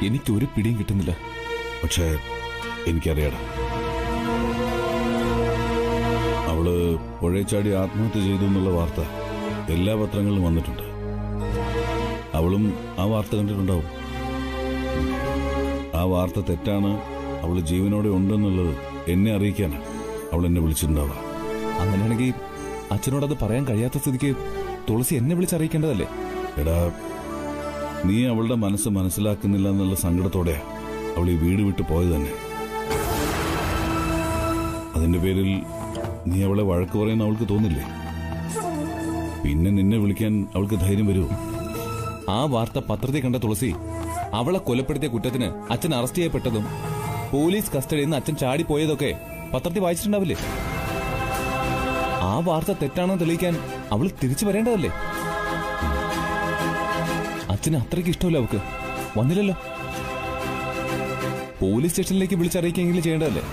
എനിക്കൊരു പിടിയും കിട്ടുന്നില്ല. പക്ഷേ എനിക്കറിയാടാ, അവള് പുഴച്ചാടി ആത്മഹത്യ ചെയ്തു എന്നുള്ള വാർത്ത എല്ലാ പത്രങ്ങളിലും വന്നിട്ടുണ്ട്. അവളും ആ വാർത്ത കണ്ടിട്ടുണ്ടാവും. ആ വാർത്ത തെറ്റാണ്, അവള് ജീവനോടെ ഉണ്ടെന്നുള്ളത് എന്നെ അറിയിക്കാനാണ് അവൾ എന്നെ വിളിച്ചിട്ടുണ്ടാവുക. അങ്ങനെയാണെങ്കിൽ അച്ഛനോടത് പറയാൻ കഴിയാത്ത സ്ഥിതിക്ക് തുളസി എന്നെ വിളിച്ചറിയിക്കേണ്ടതല്ലേ? എടാ, നീ അവളുടെ മനസ്സ് മനസ്സിലാക്കുന്നില്ല എന്നുള്ള സങ്കടത്തോടെയാ അവൾ ഈ വീട് വിട്ടു പോയത് തന്നെ. അതിന്റെ പേരിൽ നീ അവളെ വഴക്ക് പറയുന്ന അവൾക്ക് തോന്നില്ലേ? പിന്നെ നിന്നെ വിളിക്കാൻ അവൾക്ക് ധൈര്യം വരുമോ? ആ വാർത്ത പത്രത്തിൽ കണ്ട തുളസി അവളെ കൊലപ്പെടുത്തിയ കുറ്റത്തിന് അച്ഛൻ അറസ്റ്റ് ചെയ്യപ്പെട്ടതും പോലീസ് കസ്റ്റഡിയിൽ നിന്ന് അച്ഛൻ ചാടിപ്പോയതൊക്കെ പത്രത്തിൽ വായിച്ചിട്ടുണ്ടാവില്ലേ? ആ വാർത്ത തെറ്റാണെന്ന് തെളിയിക്കാൻ അവൾ തിരിച്ചു വരേണ്ടതല്ലേ? അച്ഛന് അത്രയ്ക്ക് ഇഷ്ടമല്ല അവൾക്ക്, വന്നില്ലല്ലോ. പോലീസ് സ്റ്റേഷനിലേക്ക് വിളിച്ചറിയിക്കെങ്കിലും ചെയ്യേണ്ടതല്ലേ?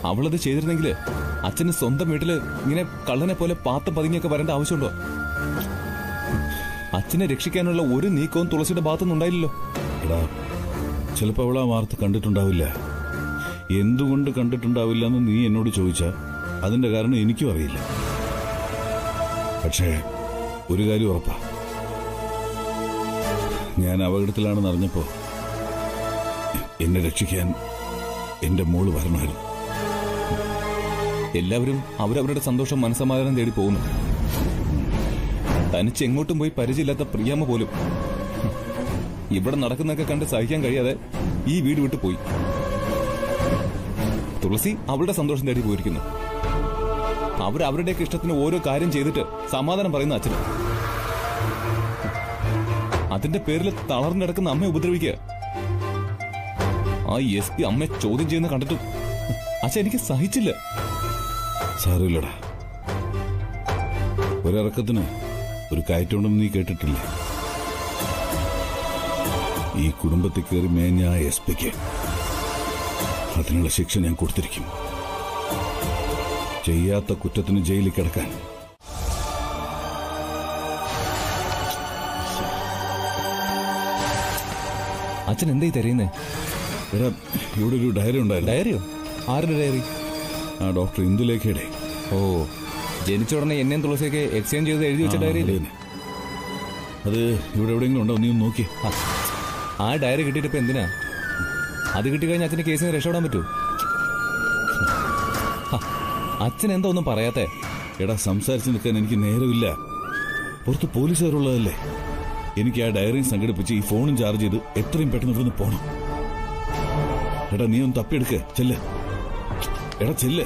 അവളത് ചെയ്തിരുന്നെങ്കിൽ അച്ഛന് സ്വന്തം വീട്ടില് ഇങ്ങനെ കള്ളനെ പോലെ പാത്തം പതുങ്ങിയൊക്കെ വരേണ്ട ആവശ്യമുണ്ടോ? അച്ഛനെ രക്ഷിക്കാനുള്ള ഒരു നീക്കവും തുളസിയുടെ ഭാഗത്തുനിന്ന് ഉണ്ടായില്ലല്ലോ. എടാ, ചിലപ്പോൾ അവൾ ആ വാർത്ത കണ്ടിട്ടുണ്ടാവില്ല. എന്തുകൊണ്ട് കണ്ടിട്ടുണ്ടാവില്ല എന്ന് നീ എന്നോട് ചോദിച്ചാൽ അതിന്റെ കാരണം എനിക്കും അറിയില്ല. പക്ഷേ ഒരു കാര്യം ഉറപ്പാ, ഞാൻ അപകടത്തിലാണെന്ന് അറിഞ്ഞപ്പോ എന്നെ രക്ഷിക്കാൻ എന്റെ മോള് വരണമായിരുന്നു. എല്ലാവരും അവരവരുടെ സന്തോഷം മനസ്സമാധാനം തേടി പോകുന്നു. തനിച്ച് എങ്ങോട്ടും പോയി പരിചയമില്ലാത്ത പ്രിയാമ്മ പോലും ഇവിടെ നടക്കുന്നതൊക്കെ കണ്ട് സഹിക്കാൻ കഴിയാതെ ഈ വീട് വിട്ടു പോയി. തുളസി അവളുടെ സന്തോഷം തേടി പോയിരിക്കുന്നു. അവരവരുടെയൊക്കെ ഇഷ്ടത്തിന് ഓരോ കാര്യം ചെയ്തിട്ട് സമാധാനം പറയുന്ന അച്ഛന്. അതിന്റെ പേരിൽ തളർന്നു കിടക്കുന്ന അമ്മയെ ഉപദ്രവിക്കുക. ആ SP അമ്മയെ ചോദ്യം ചെയ്യുന്ന കണ്ടിട്ടും അച്ഛൻ എനിക്ക് സഹിച്ചില്ല. സാരമില്ലടാ, ഒരിറക്കത്തിന് ഒരു കയറ്റുണ്ടെന്ന് നീ കേട്ടിട്ടില്ലേ? ഈ കുടുംബത്തിൽ കയറി മേഞ്ഞ ആ SPക്ക് അതിനുള്ള ശിക്ഷ ഞാൻ കൊടുത്തിരിക്കും. ചെയ്യാത്ത കുറ്റത്തിന് ജയിലിൽ കിടക്കാൻ. അച്ഛൻ എന്തായി തരുന്നേ? എടാ, ഇവിടെ ഒരു ഡയറി ഉണ്ടായിരുന്നു. ഡയറിയോ? ആരുടെ ഡയറി? ആ ഡോക്ടർ ഇന്ദുലേഖയുടെ. ഓ, ജനിച്ച ഉടനെ എന്നെയും തുളസിയൊക്കെ എക്സ്ചേഞ്ച് ചെയ്ത് എഴുതി വെച്ച ഡയറി. അത് ഇവിടെ എവിടെയെങ്കിലും ഉണ്ടോ? നീ ഒന്ന് നോക്കി. ആ ഡയറി കിട്ടിയിട്ട് ഇപ്പൊ എന്തിനാ? അത് കിട്ടിക്കഴിഞ്ഞാൽ അച്ഛന് കേസിന് രക്ഷപ്പെടാൻ പറ്റൂ? അച്ഛൻ എന്താ ഒന്നും പറയാത്തെ? എടാ, സംസാരിച്ചു നിൽക്കാൻ എനിക്ക് നേരമില്ല. പുറത്ത് പോലീസുകാരുള്ളതല്ലേ. എനിക്ക് ആ ഡയറിയും സംഘടിപ്പിച്ച് ഈ ഫോണും ചാർജ് ചെയ്ത് എത്രയും പെട്ടെന്ന് ഇവിടുന്ന് പോണം. എടാ, നീ ഒന്ന് തപ്പിയെടുക്ക. ചെല്ല്. എടാ, ചെല്ല്.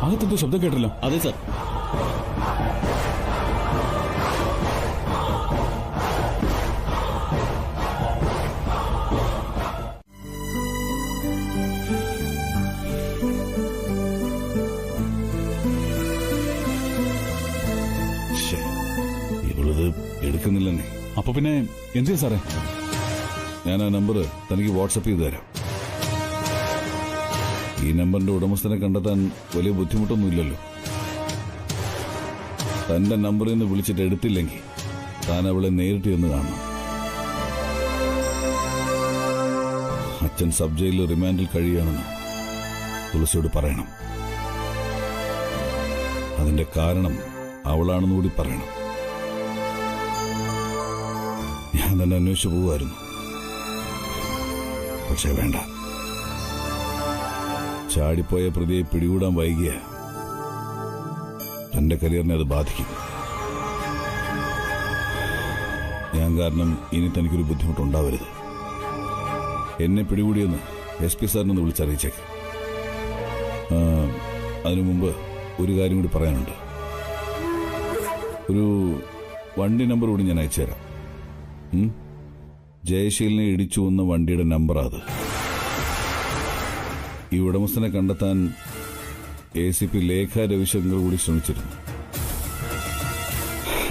അകത്തെന്തോ ശബ്ദം കേട്ടല്ലോ. അതെ സാർ. ഇവളത് എടുക്കുന്നില്ലെന്നേ. അപ്പൊ പിന്നെ എന്ത് ചെയ്യാ സാറേ? ഞാൻ ആ നമ്പർ തനിക്ക് വാട്സപ്പ് ചെയ്തു തരാം. ഈ നമ്പറിന്റെ ഉടമസ്ഥനെ കണ്ടെത്താൻ വലിയ ബുദ്ധിമുട്ടൊന്നുമില്ലല്ലോ. തന്റെ നമ്പറിൽ നിന്ന് വിളിച്ചിട്ട് എടുത്തില്ലെങ്കിൽ താൻ അവളെ നേരിട്ട് ചെന്ന് കാണണം. അച്ഛൻ സബ് ജയിലിൽ റിമാൻഡിൽ കഴിയുകയാണെന്ന് തുളസിയോട് പറയണം. അതിന്റെ കാരണം അവളാണെന്ന് കൂടി പറയണം. ഞാൻ തന്നെ അന്വേഷിച്ചു പോവുമായിരുന്നു. പക്ഷേ വേണ്ട, ചാടിപ്പോയ പ്രതിയെ പിടികൂടാൻ വൈകിയ തന്റെ കരിയറിനെ അത് ബാധിക്കും. ഞാൻ കാരണം ഇനി തനിക്കൊരു ബുദ്ധിമുട്ടുണ്ടാവരുത്. എന്നെ പിടികൂടിയെന്ന് SP സാറിനൊന്ന് വിളിച്ചറിയിച്ചേക്ക്. അതിനു മുമ്പ് ഒരു കാര്യം കൂടി പറയാനുണ്ട്. ഒരു വണ്ടി നമ്പർ കൂടി ഞാൻ അയച്ചുതരാം. ജയശീലിനെ ഇടിച്ചു വന്ന വണ്ടിയുടെ നമ്പറാ അത്. ഈ ഉടമസ്ഥനെ കണ്ടെത്താൻ ACP ലേഖ രവിശങ്കർ കൂടി ശ്രമിച്ചിരുന്നു.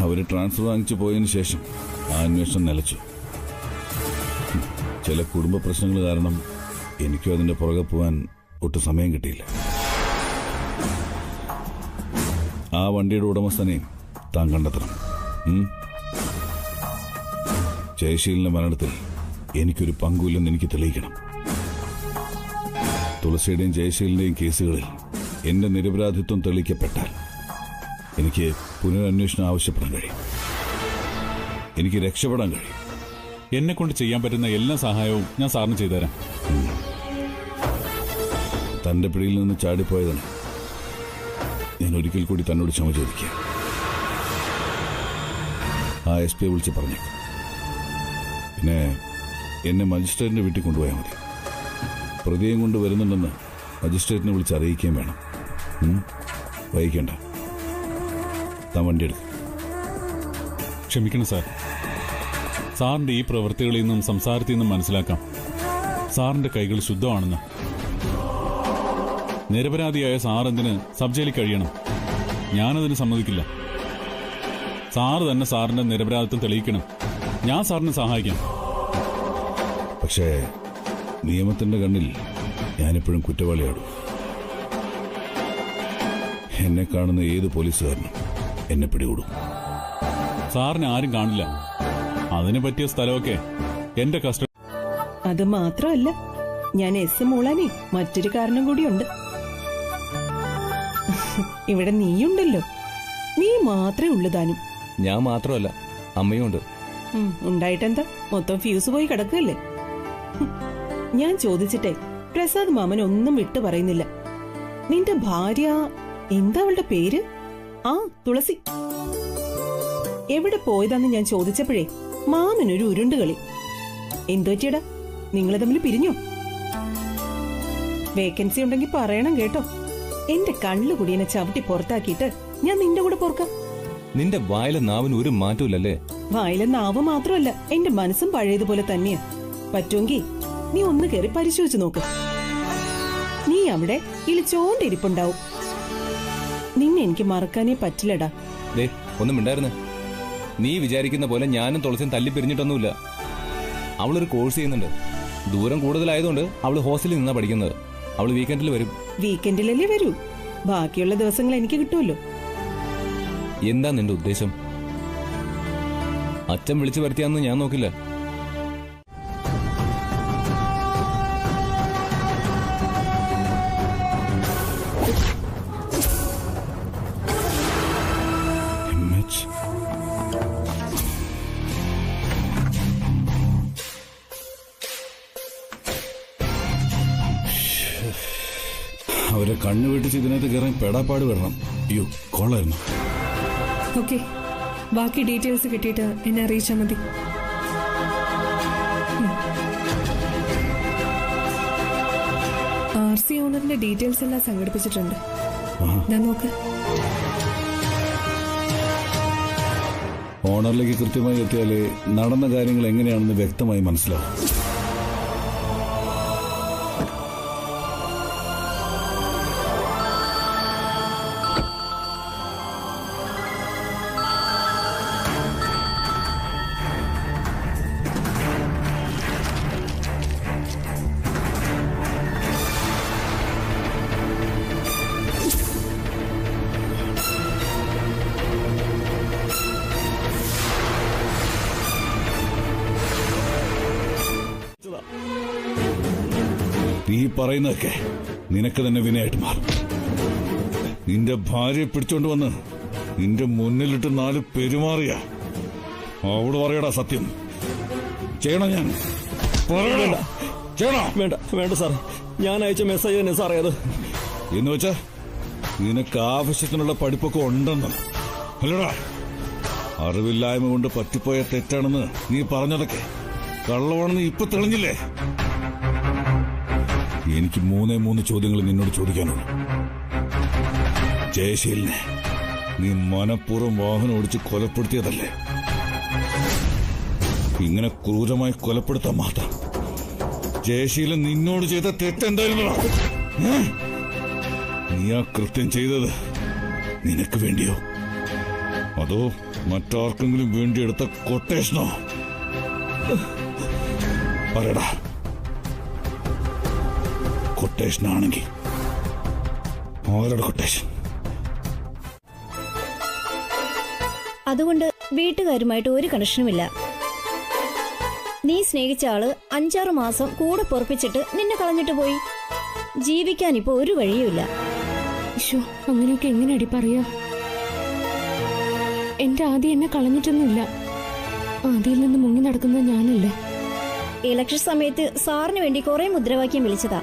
അവര് ട്രാൻസ്ഫർ വാങ്ങിച്ചു പോയതിനു ശേഷം ആ അന്വേഷണം നിലച്ചു. ചില കുടുംബ പ്രശ്നങ്ങൾ കാരണം എനിക്കും അതിന്റെ പുറകെ പോകാൻ ഒട്ടും സമയം കിട്ടിയില്ല. ആ വണ്ടിയുടെ ഉടമസ്ഥനെയും താൻ കണ്ടെത്തണം. ജയശീലിന്റെ മരണത്തിൽ എനിക്കൊരു പങ്കുമില്ലെന്ന് എനിക്ക് തെളിയിക്കണം. തുളസിയുടെയും ജയശീലിന്റെയും കേസുകളിൽ എന്റെ നിരപരാധിത്വം തെളിയിക്കപ്പെട്ടാൽ എനിക്ക് പുനരന്വേഷണം ആവശ്യപ്പെടാൻ കഴിയും. എനിക്ക് രക്ഷപ്പെടാൻ കഴിയും. എന്നെ കൊണ്ട് ചെയ്യാൻ പറ്റുന്ന എല്ലാ സഹായവും ഞാൻ സാറിന് ചെയ്തുതരാം. തന്റെ പിടിയിൽ നിന്ന് ചാടിപ്പോയതാണ് ഞാൻ ഒരിക്കൽ കൂടി തന്നോട് ക്ഷമ ചോദിക്കുക. ആ SP വിളിച്ച് പറഞ്ഞേക്കും. പിന്നെ എന്നെ മജിസ്ട്രേറ്റിന്റെ വീട്ടിൽ കൊണ്ടുപോയാൽ മതി. പ്രതിയും കൊണ്ട് വരുന്നുണ്ടെന്ന് മജിസ്ട്രേറ്റിനെ വിളിച്ച് അറിയിക്കുകയും വേണം. വൈകിക്കണ്ട. താൻ വണ്ടി എടുക്കും. ക്ഷമിക്കണം സാർ. സാറിന്റെ ഈ പ്രവൃത്തികളിൽ നിന്നും സംസാരത്തിൽ നിന്നും മനസ്സിലാക്കാം സാറിന്റെ കൈകൾ ശുദ്ധമാണെന്ന്. നിരപരാധിയായ സാറെന്തിന് സബ് ജയിലിൽ കഴിയണം? ഞാനതിന് സമ്മതിക്കില്ല. സാറ് തന്നെ സാറിന്റെ നിരപരാധിത്വം തെളിയിക്കണം. ഞാൻ സാറിനെ സഹായിക്കാം. പക്ഷേ നിയമത്തിന്റെ കണ്ണിൽ ഞാനിപ്പോഴും കുറ്റവാളിയാടും. എന്നെ കാണുന്ന ഏത് പോലീസുകാരനും എന്നെ പിടികൂടും. സാറിനെ ആരും കാണില്ല. അതിന് പറ്റിയ സ്ഥലമൊക്കെ എന്റെ കസ്റ്റഡി. അത് മാത്രമല്ല, ഞാൻ മൂളാനേ മറ്റൊരു കാരണം കൂടിയുണ്ട്. ഇവിടെ നീയുണ്ടല്ലോ. നീ മാത്രമേ ഉള്ളു താനും. ഞാൻ മാത്രമല്ല, അമ്മയും ഉണ്ട്. ഉണ്ടായിട്ടെന്താ, മൊത്തം ഫ്യൂസ് പോയി കിടക്കുകയല്ലേ. ഞാൻ ചോദിച്ചിട്ടേ പ്രസാദ് മാമൻ ഒന്നും വിട്ടു പറയുന്നില്ല. നിന്റെ ഭാര്യ എന്താ അവളുടെ പേര്? ആ, തുളസി. എവിടെ പോയതാന്ന് ഞാൻ ചോദിച്ചപ്പോഴേ മാമനൊരു ഉരുണ്ടുകളി. എന്തോറ്റിയടാ, നിങ്ങൾ തമ്മിൽ പിരിഞ്ഞോ? വേക്കൻസി ഉണ്ടെങ്കിൽ പറയണം കേട്ടോ. എന്റെ കള്ളുകുടിയനെ ചവിട്ടി പുറത്താക്കിയിട്ട് ഞാൻ നിന്റെ കൂടെ പോർക്കാം. നിന്റെ വായിലെ നാവിന് ഒരു മാറ്റമില്ലല്ലേ? വായിലെ നാവ് മാത്രമല്ല, എന്റെ മനസ്സും പഴയതുപോലെ തന്നെയാ. പറ്റുമെങ്കിൽ നീ ഒന്ന് കയറി പരിശോധിച്ചു നോക്ക്. നീ അവിടെ ഇളിച്ചോണ്ടിരിപ്പുണ്ടാവും. നിന്നെ എനിക്ക് മറക്കാനേ പറ്റില്ലടാ. ദേ, ഒന്നും മിണ്ടായിരുന്നേ. നീ വിചാരിക്കുന്ന പോലെ ഞാനും തുളസിയും തല്ലി പിരിഞ്ഞിട്ടൊന്നുമില്ല. അവളൊരു കോഴ്സ് ചെയ്യുന്നുണ്ട്. ദൂരം കൂടുതലായതുകൊണ്ട് അവള് ഹോസ്റ്റലിൽ നിന്നാ പഠിക്കുന്നത്. അവള് വീക്കെൻഡിൽ വരും. വീക്കെൻഡിലല്ലേ വരൂ? ബാക്കിയുള്ള ദിവസങ്ങൾ എനിക്ക് കിട്ടുമല്ലോ. എന്താ നിന്റെ ഉദ്ദേശം? അച്ഛൻ വിളിച്ചു വരുത്തിയാന്ന് ഞാൻ നോക്കില്ല. അവരെ കണ്ണു വെട്ടിച്ച് ഇതിനകത്ത് കയറാൻ പെടാപ്പാട് വരണം. അയ്യോ, കോളായിരുന്നു. ഓക്കെ, ബാക്കി ഡീറ്റെയിൽസ് കിട്ടിയിട്ട് എന്നെ അറിയിച്ചാൽ മതി. RC ഓണറിന്റെ ഡീറ്റെയിൽസ് എല്ലാം സംഘടിപ്പിച്ചിട്ടുണ്ട്. ഞാൻ നോക്ക്. ഓണറിലേക്ക് കൃത്യമായി എത്തിയാലേ നടന്ന കാര്യങ്ങൾ എങ്ങനെയാണെന്ന് വ്യക്തമായി മനസ്സിലാവും. നീ പറയുന്നതൊക്കെ നിനക്ക് തന്നെ വിനയായിട്ട് മാറും. നിന്റെ ഭാര്യയെ പിടിച്ചോണ്ട് വന്ന് നിന്റെ മുന്നിലിട്ട് 4 പെരുമാറിയ അവള് പറയടാ സത്യം. ചെയ്യണോ? ഞാൻ ചെയ്യണോ? വേണ്ട സാർ, ഞാൻ അയച്ച മെസ്സേജ് തന്നെ സാറേ അത്. എന്ന് വെച്ചാ നിനക്ക് ആവശ്യത്തിനുള്ള പഠിപ്പൊക്കെ ഉണ്ടെന്ന് അല്ലടാ? അറിവില്ലായ്മ കൊണ്ട് പറ്റിപ്പോയ തെറ്റാണെന്ന് നീ പറഞ്ഞതൊക്കെ കള്ളമാണെന്ന് ഇപ്പൊ തെളിഞ്ഞില്ലേ? എനിക്ക് 3 ചോദ്യങ്ങൾ നിന്നോട് ചോദിക്കാനുള്ളൂ. ജയശീലിനെ നീ മനഃപൂർവ്വം വാഹനം ഓടിച്ച് കൊലപ്പെടുത്തിയതല്ലേ? ഇങ്ങനെ ക്രൂരമായി കൊലപ്പെടുത്താൻ മാത്രം ജയശീലൻ നിന്നോട് ചെയ്ത തെറ്റെന്തായിരുന്നു? നീ ആ കൃത്യം ചെയ്തത് നിനക്ക് വേണ്ടിയോ അതോ മറ്റാർക്കെങ്കിലും വേണ്ടിയെടുത്ത കൊട്ടേഷനോ? പറയടാ. കൊട്ടേഷനാണെങ്കിൽ ആരുടെ കൊട്ടേഷൻ? അതുകൊണ്ട് വീട്ടുകാരുമായിട്ട് ഒരു കണക്ഷനുമില്ല. നീ സ്നേഹിച്ച ആള് 5-6 മാസം കൂടെ പൊറപ്പിച്ചിട്ട് നിന്നെ കളഞ്ഞിട്ട് പോയി. ജീവിക്കാൻ ഇപ്പൊ ഒരു വഴിയുമില്ല. അങ്ങനെയൊക്കെ എങ്ങനെ അടി പറയാ? എന്റെ ആദ്യം എന്നെ കളഞ്ഞിട്ടൊന്നുമില്ല. ആദ്യയിൽ നിന്ന് മുങ്ങി നടക്കുന്നത് ഞാനല്ലേ. ഇലക്ഷൻ സമയത്ത് സാറിന് വേണ്ടി കുറെ മുദ്രാവാക്യം വിളിച്ചതാ.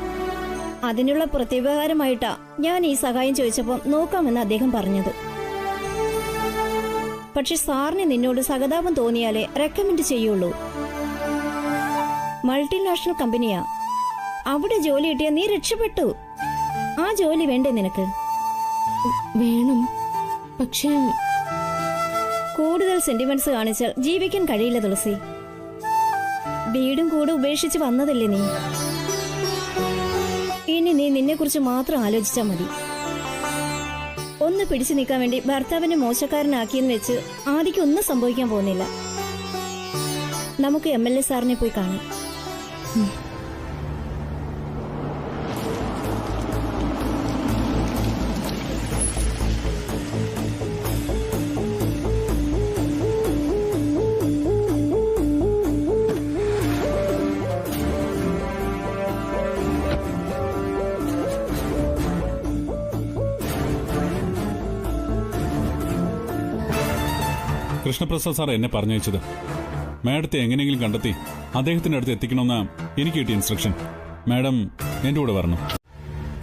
അതിനുള്ള പ്രത്യുപകാരമായിട്ടാ ഞാൻ ഈ സഹായം ചോദിച്ചപ്പോൾ നോക്കാമെന്ന് അദ്ദേഹം പറഞ്ഞത്. പക്ഷെ സാറിന് നിന്നോട് സഹതാപം തോന്നിയാലേ റെക്കമെൻഡ് ചെയ്യുള്ളൂ. മൾട്ടിനാഷണൽ കമ്പനിയാ. അവിടെ ജോലി കിട്ടിയാൽ നീ രക്ഷപ്പെട്ടു. ആ ജോലി വേണ്ടേ നിനക്ക്? വേണം, പക്ഷേ കൂടുതൽ സെന്റിമെന്റ്സ് കാണിച്ചാൽ ജീവിക്കാൻ കഴിയില്ല തുളസി. വീടും കൂടെ ഉപേക്ഷിച്ച് വന്നതല്ലേ നീ. ഇനി നീ നിന്നെ കുറിച്ച് മാത്രം ആലോചിച്ചാ മതി. ഒന്ന് പിടിച്ചു നിൽക്കാൻ വേണ്ടി ഭർത്താവിനെ മോശക്കാരനാക്കിയെന്ന് വെച്ച് ആദിക്ക് ഒന്നും സംഭവിക്കാൻ പോകുന്നില്ല. നമുക്ക് MLA സാറിനെ പോയി കാണാം. കൃഷ്ണപ്രസാദ് സാർ എന്നെ പറഞ്ഞയച്ചത് മാഡത്തെ എങ്ങനെയെങ്കിലും കണ്ടെത്തി അദ്ദേഹത്തിന്റെ അടുത്ത് എത്തിക്കണമെന്നാ എനിക്ക് കിട്ടിയ ഇൻസ്ട്രക്ഷൻ. മാഡം എന്റെ കൂടെ വരണം.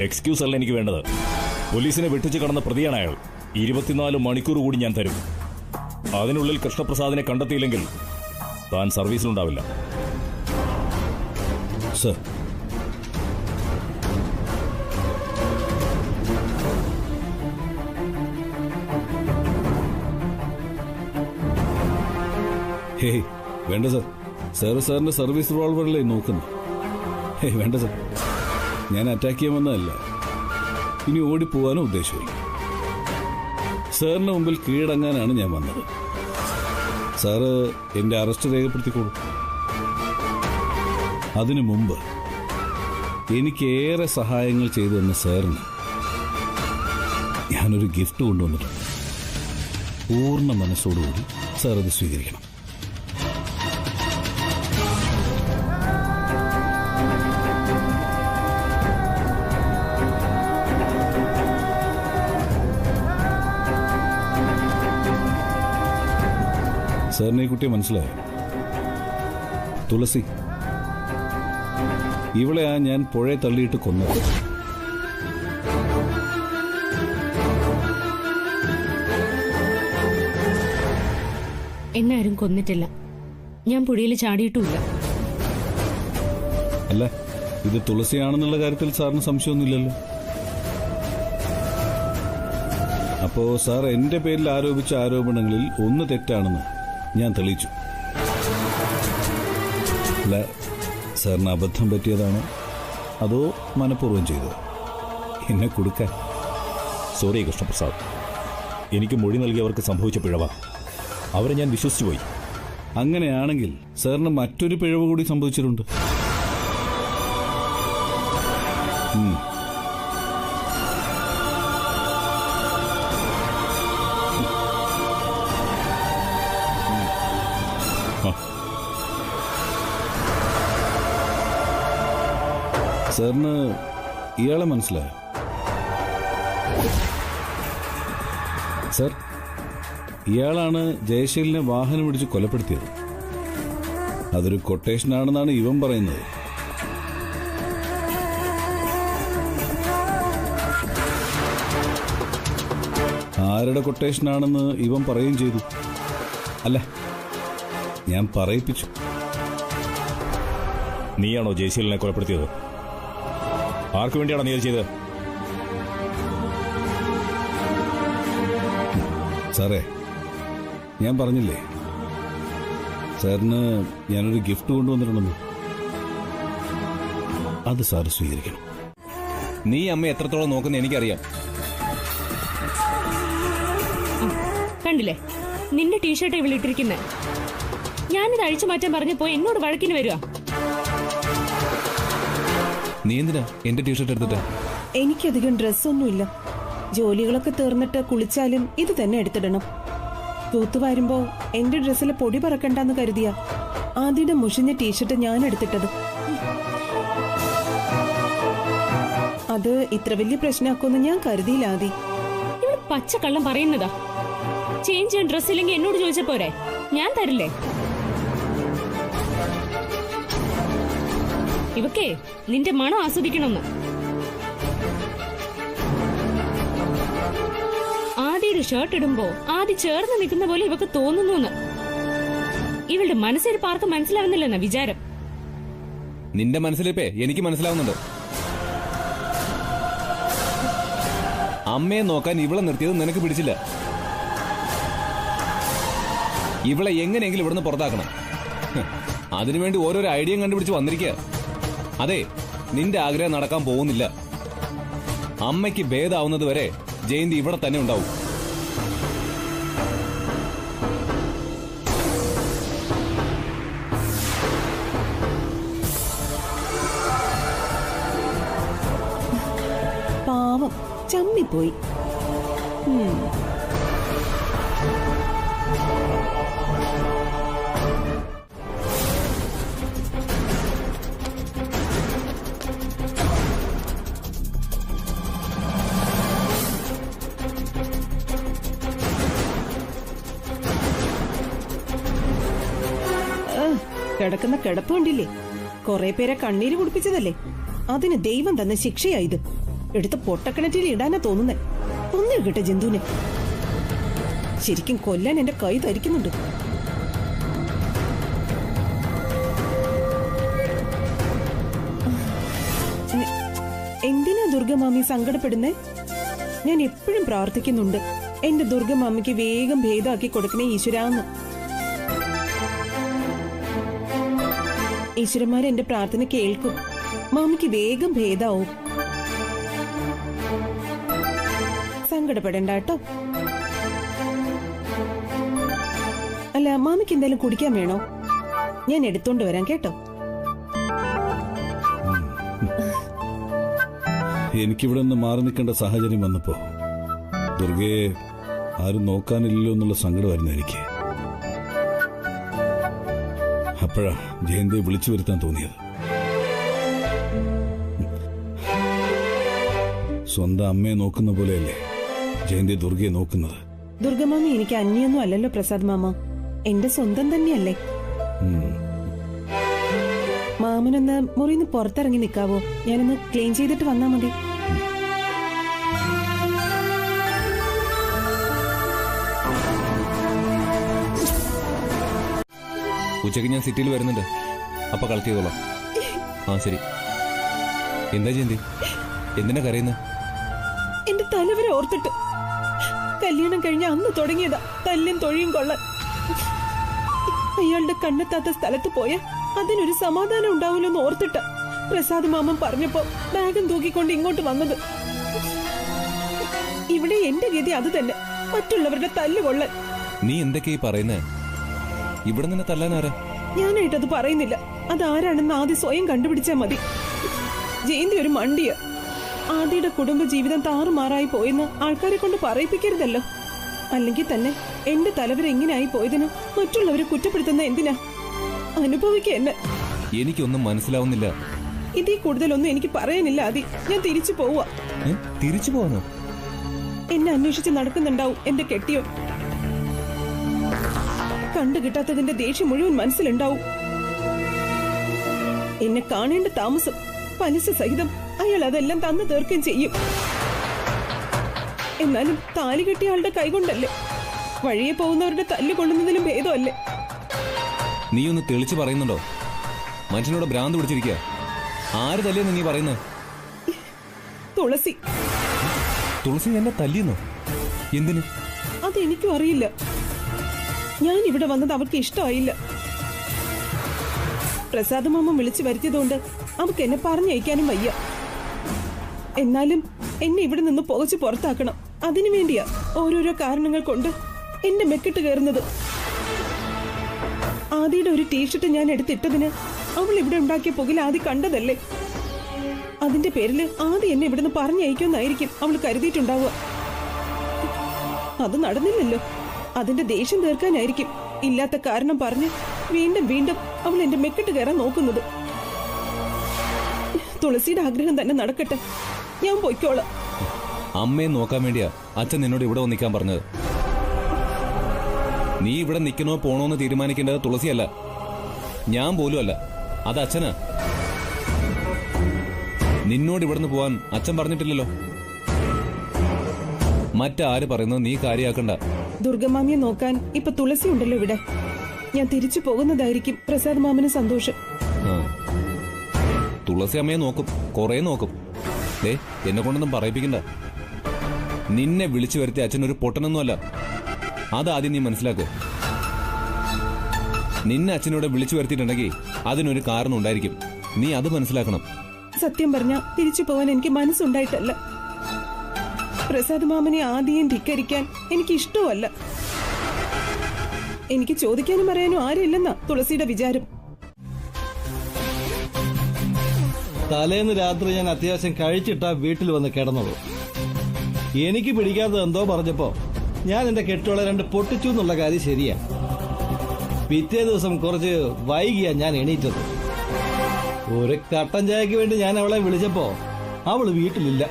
എക്സ്ക്യൂസ് അല്ല എനിക്ക് വേണ്ടത്. പോലീസിനെ വെട്ടിച്ച് കടന്ന പ്രതിയാണ് അയാൾ. 24 മണിക്കൂർ കൂടി ഞാൻ തരും. അതിനുള്ളിൽ കൃഷ്ണപ്രസാദിനെ കണ്ടെത്തിയില്ലെങ്കിൽ താൻ സർവീസിലുണ്ടാവില്ല. സർ, ഹേയ് വേണ്ട സർ. സാറിന്റെ സർവീസ് റിവോൾവറിലേ നോക്കുന്നു. ഹേയ് വേണ്ട സർ, ഞാൻ അറ്റാക്ക് ചെയ്യാൻ വന്നതല്ല. ഇനി ഓടിപ്പോവാനും ഉദ്ദേശമില്ല. സാറിന് മുമ്പിൽ കീഴടങ്ങാനാണ് ഞാൻ വന്നത്. സാറ് എന്റെ അറസ്റ്റ് രേഖപ്പെടുത്തിക്കോളൂ. അതിനു മുമ്പ് എനിക്കേറെ സഹായങ്ങൾ ചെയ്തു തന്ന സാറിന് ഞാനൊരു ഗിഫ്റ്റ് കൊണ്ടുവന്നിട്ടുണ്ട്. പൂർണ്ണ മനസ്സോടുകൂടി സാർ അത് സ്വീകരിക്കണം. സാറിന് ഈ കുട്ടിയെ മനസ്സിലായോ? തുളസി, ഇവളെയാ ഞാൻ പുഴയെ തള്ളിയിട്ട് കൊന്നത്. എന്നെ ആരും കൊന്നിട്ടില്ല. ഞാൻ പുഴയിൽ ചാടിയിട്ടുമില്ല. അല്ല, ഇത് തുളസിയാണെന്നുള്ള കാര്യത്തിൽ സാറിന് സംശയമൊന്നുമില്ലല്ലോ. അപ്പോ സാർ എന്റെ പേരിൽ ആരോപിച്ച ആരോപണങ്ങളിൽ ഒന്ന് തെറ്റാണെന്ന് ഞാൻ തെളിയിച്ചു. അല്ല, സാറിന് അബദ്ധം പറ്റിയതാണോ അതോ മനഃപൂർവ്വം ചെയ്തോ എന്നെ കൊടുക്കാൻ? സോറി കൃഷ്ണപ്രസാദ്, എനിക്ക് മൊഴി നൽകിയവർക്ക് സംഭവിച്ച പിഴവ. അവരെ ഞാൻ വിശ്വസിച്ചു പോയി. അങ്ങനെയാണെങ്കിൽ സാറിന് മറ്റൊരു പിഴവ് കൂടി സംഭവിച്ചിട്ടുണ്ട്. സാറിന് ഇയാളെ മനസ്സിലായോ? സർ, ഇയാളാണ് ജയശീലിനെ വാഹനം പിടിച്ച് കൊലപ്പെടുത്തിയത്. അതൊരു കൊട്ടേഷനാണെന്നാണ് ഇവൻ പറയുന്നത്. ആരുടെ കൊട്ടേഷനാണെന്ന് ഇവൻ പറയുകയും ചെയ്തു. അല്ല, ഞാൻ പറയിപ്പിച്ചു. നീയാണോ ജയശീലിനെ കൊലപ്പെടുത്തിയത്? ആർക്കു വേണ്ടിയാണോ നീ അത് ചെയ്തത്? സാറേ, ഞാൻ പറഞ്ഞില്ലേ സാറിന് ഞാനൊരു ഗിഫ്റ്റ് കൊണ്ടുവന്നിട്ടുണ്ടെന്ന്. അത് സാറ് സ്വീകരിക്കണം. നീ അമ്മ എത്രത്തോളം നോക്കുന്ന എനിക്കറിയാം. കണ്ടില്ലേ, നിന്റെ ടീഷർട്ട് ഇവളിട്ടിരിക്കുന്നേ. ഞാനിത് അഴിച്ചു മാറ്റാൻ പറഞ്ഞപ്പോ എന്നോട് വഴക്കിന് വരുക. നീ എന്തിനാ എന്റെ ടീഷർട്ട് എടുത്തിട്ട്? എനിക്കധികം ഡ്രസ്സൊന്നുമില്ല. ജോലികളൊക്കെ തീർന്നിട്ട് കുളിച്ചാലും ഇത് തന്നെ എടുത്തിടണം. തൂത്തുവാരുമ്പോ എന്റെ ഡ്രസ്സിലെ പൊടി പറക്കണ്ടെന്ന് കരുതിയ ആദ്യയുടെ മുഷിഞ്ഞ ടീഷർട്ട് ഞാൻ എടുത്തിട്ടത്. അത് ഇത്ര വലിയ പ്രശ്നമാക്കുമെന്ന് ഞാൻ കരുതിയില്ല ആദി. ഇവിടെ പച്ചക്കള്ളം പറയുന്നതാ. ചേഞ്ച് ചെയ്യാൻ ഡ്രസ് ഇല്ലെങ്കിൽ എന്നോട് ചോദിച്ച പോരെ, ഞാൻ തരില്ലേ? ഇവക്കേ നിന്റെ മണം ആസ്വദിക്കണമെന്ന്. ആദിയുടെ ഷർട്ട് ഇടുമ്പോ ആദ്യം ചേർന്ന് നിൽക്കുന്ന പോലെ ഇവക്ക് തോന്നുന്നു. ഇവളുടെ മനസ്സിരിപ്പ് ആർക്കും മനസ്സിലാവുന്നില്ലെന്ന വിചാരം. നിന്റെ മനസ്സിലിപ്പേ എനിക്ക് മനസ്സിലാവുന്നുണ്ട്. അമ്മയെ നോക്കാൻ ഇവളെ നിർത്തിയത് നിനക്ക് പിടിച്ചില്ല. ഇവളെ എങ്ങനെയെങ്കിലും ഇവിടുന്ന് പുറത്താക്കണം. അതിനുവേണ്ടി ഓരോരോ ഐഡിയയും കണ്ടുപിടിച്ച് വന്നിരിക്കുക. അതെ, നിന്റെ ആഗ്രഹം നടക്കാൻ പോകുന്നില്ല. അമ്മയ്ക്ക് ഭേദാവുന്നത് വരെ ജയന്തി ഇവിടെ തന്നെ ഉണ്ടാവും. പാവം ചമ്മിപ്പോയി. കിടക്കുന്ന കിടപ്പ് കണ്ടില്ലേ? കുറെ പേരെ കണ്ണീര് കുടിപ്പിച്ചതല്ലേ? അതിന് ദൈവം തന്ന ശിക്ഷയായത്. എടുത്ത് പൊട്ടക്കിണറ്റിൽ ഇടാനാ തോന്നുന്നേ. ഒന്നേ കിട്ടെ ജന്തുവിനെ. ശരിക്കും കൊല്ലാൻ എന്റെ കൈ ധരിക്കുന്നുണ്ട്. എന്തിനാ ദുർഗമാമി സങ്കടപ്പെടുന്നേ? ഞാൻ എപ്പോഴും പ്രാർത്ഥിക്കുന്നുണ്ട്, എന്റെ ദുർഗമാമിക്ക് വേഗം ഭേദമാക്കി കൊടുക്കണേ ഈശ്വരാന്ന്. ഈശ്വരന്മാർ എന്റെ പ്രാർത്ഥന കേൾക്കും. മാമിക്ക് വേഗം ഭേദാവും. സങ്കടപ്പെടണ്ട കേട്ടോ. അല്ല, മാമിക്ക് എന്തായാലും കുടിക്കാൻ വേണോ? ഞാൻ എടുത്തോണ്ട് വരാം കേട്ടോ. എനിക്കിവിടെ നിന്ന് മാറി നിൽക്കേണ്ട സാഹചര്യം വന്നപ്പോ ദുർഗയെ ആരും നോക്കാനില്ലല്ലോ എന്നുള്ള സങ്കടമായിരുന്നു എനിക്ക്. അപ്പോഴാ ജയന്തിയെ വിളിച്ചു വരുത്താൻ തോന്നിയത്. സ്വന്തം അമ്മയെ നോക്കുന്ന പോലെയല്ലേ ജയന്തി ദുർഗയെ നോക്കുന്നത്. ദുർഗമാമി എനിക്ക് അന്യൊന്നും അല്ലല്ലോ പ്രസാദ് മാമ, എന്റെ സ്വന്തം തന്നെയല്ലേ. മാമനൊന്ന് മുറിന്ന് പുറത്തിറങ്ങി നിൽക്കാവോ? ഞാനൊന്ന് ക്ലീൻ ചെയ്തിട്ട് വന്നാ മതി. ഉച്ചയ്ക്ക് ഞാൻ സിറ്റിയിൽ വരുന്നുണ്ട്. അപ്പൊ കളക്ട് ചെയ്തോളാം. ആ ശരി. എന്താ ജയന്തി, എന്തിനാ കരയുന്നത്? എന്റെ തലവരെ ഓർത്തിട്ട്. കല്യാണം കഴിഞ്ഞ അന്ന് തുടങ്ങിയതാ തല്ലും തൊഴിയും കൊള്ളൻ. അയാളുടെ കണ്ണെത്താത്ത സ്ഥലത്ത് പോയ അതിനൊരു സമാധാനം ഉണ്ടാവില്ലോ എന്ന് ഓർത്തിട്ട പ്രസാദ് മാമൻ പറഞ്ഞപ്പോ ബാഗും തൂക്കിക്കൊണ്ട് ഇങ്ങോട്ട് വന്നത്. ഇവിടെ എന്റെ ഗതി അത് തന്നെ, മറ്റുള്ളവരുടെ തല്ലുകൊള്ളൻ. നീ എന്തൊക്കെയാ പറയുന്നേ? ഇവിടെ നിന്നെ തല്ലാനാരാ? ഞാനായിട്ടത് പറയുന്നില്ല. അതാരാണെന്ന് ആദ്യം സ്വയം കണ്ടുപിടിച്ചാ മതി. ജയന്തി ഒരു മണ്ടിയ. ആദിയുടെ കുടുംബ ജീവിതം താറുമാറായി പോയെന്ന് ആൾക്കാരെ കൊണ്ട് പറയിപ്പിക്കരുതല്ലോ. അല്ലെങ്കിൽ തന്നെ എന്റെ തലവരെ എങ്ങനെയായി പോയതിന് മറ്റുള്ളവരെ കുറ്റപ്പെടുത്തുന്ന എന്തിനാ? അനുഭവിക്കുക എന്നെ. എനിക്കൊന്നും മനസ്സിലാവുന്നില്ല. ഇതിൽ കൂടുതലൊന്നും എനിക്ക് പറയാനില്ല ആദി. ഞാൻ തിരിച്ചു പോവാ. തിരിച്ചു പോവാനോ? എന്നെ അന്വേഷിച്ച് നടക്കുന്നുണ്ടാവും എന്റെ കെട്ടിയോ. കണ്ടു കിട്ടാത്തതിന്റെ ദേഷ്യം മുഴുവൻ മനസ്സിലുണ്ടാവും. എന്നെ കാണേണ്ട താമസം പലിശ സഹിതം അയാൾ അതെല്ലാം തന്നു തീർക്കുകയും ചെയ്യും. എന്നാലും താലി കെട്ടിയ ആളുടെ കൈകൊണ്ടല്ലേ. വഴിയെ പോകുന്നവരുടെ തല്ല് കൊള്ളുന്നതിലും ഭേദമല്ലേ. നീ ഒന്ന് തെളിച്ചു പറയുന്നുണ്ടോ? മനുഷ്യനോട് ഭ്രാന്ത് പിടിച്ചിരിക്കുക. ആര് തല്ലിയെന്ന് നീ പറയുന്നത്? തുളസി. തുളസി എന്നെ തല്ലിയെന്നോ? എന്തിന്? അതെനിക്കും അറിയില്ല. ഞാൻ ഇവിടെ വന്നത് അവർക്ക് ഇഷ്ടമായില്ല. പ്രസാദ് മാമ വിളിച്ചു വരുത്തിയതുകൊണ്ട് അവർക്ക് എന്നെ പറഞ്ഞയക്കാനും വയ്യ. എന്നാലും എന്നെ ഇവിടെ നിന്ന് പുകച്ച് പുറത്താക്കണം. അതിനു വേണ്ടിയാ ഓരോരോ കാരണങ്ങൾ കൊണ്ട് എന്റെ മെക്കിട്ട് കയറുന്നത്. ആദിയുടെ ഒരു ടീഷർട്ട് ഞാൻ എടുത്തിട്ടതിന് അവൾ ഇവിടെ ഉണ്ടാക്കിയ പുകയിൽ ആദി കണ്ടതല്ലേ. അതിന്റെ പേരില് ആദി എന്നെ ഇവിടുന്ന് പറഞ്ഞയക്കുമെന്നായിരിക്കും അവൾ കരുതിയിട്ടുണ്ടാവുക. അത് നടന്നില്ലല്ലോ. അതിന്റെ ദേഷ്യം തീർക്കാനായിരിക്കും ഇല്ലാത്ത കാരണം പറഞ്ഞ് വീണ്ടും വീണ്ടും അവൾ എന്റെ മെക്കിട്ട് കയറാൻ നോക്കുന്നത്. തുളസിയുടെ ആഗ്രഹം തന്നെ നടക്കട്ടെ, ഞാൻ പൊയ്ക്കോളാം. അമ്മയെ നോക്കാൻ വേണ്ടിയാ അച്ഛൻ നിന്നോട് ഇവിടെ നിൽക്കാൻ പറഞ്ഞത്. നീ ഇവിടെ നിൽക്കണോ പോണോന്ന് തീരുമാനിക്കേണ്ടത് തുളസിയല്ല, ഞാൻ പോലും അല്ല, അത് അച്ഛനാ. നിന്നോട് ഇവിടുന്ന് പോവാൻ അച്ഛൻ പറഞ്ഞിട്ടില്ലല്ലോ. മറ്റാര് പറയുന്നത് നീ കാര്യാക്കണ്ട. ദുർഗമാമിയെ നോക്കാൻ ഇപ്പൊ തുളസി ഉണ്ടല്ലോ ഇവിടെ. ഞാൻ തിരിച്ചു പോകുന്നതായിരിക്കും പ്രസാദ് മാമന് സന്തോഷം. തുളസി അമ്മയെ നോക്കും, കൊറേ നോക്കും. എന്നെ കൊണ്ടൊന്നും പറയിപ്പിക്കണ്ട. നിന്നെ വിളിച്ചു വരുത്തി അച്ഛനൊരു പൊട്ടനൊന്നുമല്ല, അതാദ്യം നീ മനസ്സിലാക്ക്. നിന്നെ അച്ഛനോട് വിളിച്ചു വരുത്തിയിട്ടുണ്ടെങ്കിൽ അതിനൊരു കാരണം ഉണ്ടായിരിക്കും, നീ അത് മനസ്സിലാക്കണം. സത്യം പറഞ്ഞ തിരിച്ചു പോവാൻ എനിക്ക് മനസ്സുണ്ടായിട്ടല്ല. പ്രസാദ് മാമനെ ആദ്യം ധിക്കരിക്കാൻ എനിക്ക് ഇഷ്ടമല്ല. എനിക്ക് ചോദിക്കാനും പറയാനും ആരുമില്ലെന്നാ തുളസിയുടെ വിചാരം. തലേന്ന് രാത്രി ഞാൻ അത്യാവശ്യം കഴിച്ചിട്ടാ വീട്ടിൽ വന്ന് കിടന്നത്. എനിക്ക് പിടിക്കാത്തത് എന്തോ പറഞ്ഞപ്പോ ഞാൻ എന്റെ കെട്ടുകളെ 2 പൊട്ടിച്ചു എന്നുള്ള കാര്യം ശരിയാ. പിറ്റേ ദിവസം കുറച്ച് വൈകിയാ ഞാൻ എണീറ്റത്. ഒരു കട്ടൻ ചായക്ക് വേണ്ടി ഞാൻ അവളെ വിളിച്ചപ്പോ അവള് വീട്ടിലില്ല.